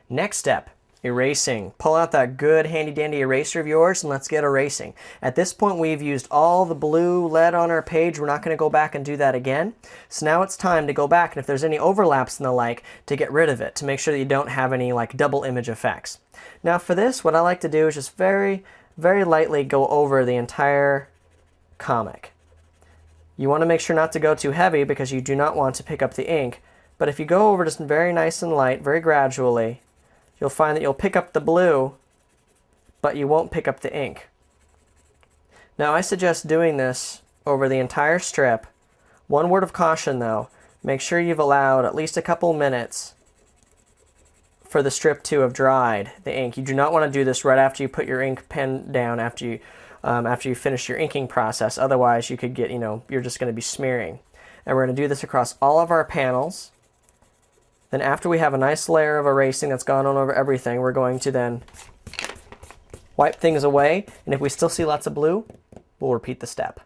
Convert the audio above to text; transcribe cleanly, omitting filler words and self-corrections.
Next step, erasing. Pull out that good handy dandy eraser of yours and let's get erasing. At this point we've used all the blue lead on our page. We're not going to go back and do that again. So now it's time to go back, and if there's any overlaps and the like, to get rid of it, to make sure that you don't have any like double image effects. Now for this, what I like to do is just very lightly go over the entire comic. You want to make sure not to go too heavy because you do not want to pick up the ink, but if you go over just very nice and light, very gradually, you'll find that you'll pick up the blue, but you won't pick up the ink. Now I suggest doing this over the entire strip. One word of caution though, make sure you've allowed at least a couple minutes for the strip to have dried, the ink. You do not want to do this right after you put your ink pen down after you finish your inking process. Otherwise you could get, you're just going to be smearing. And we're going to do this across all of our panels. Then after we have a nice layer of erasing that's gone on over everything, we're going to then wipe things away, and if we still see lots of blue, we'll repeat the step.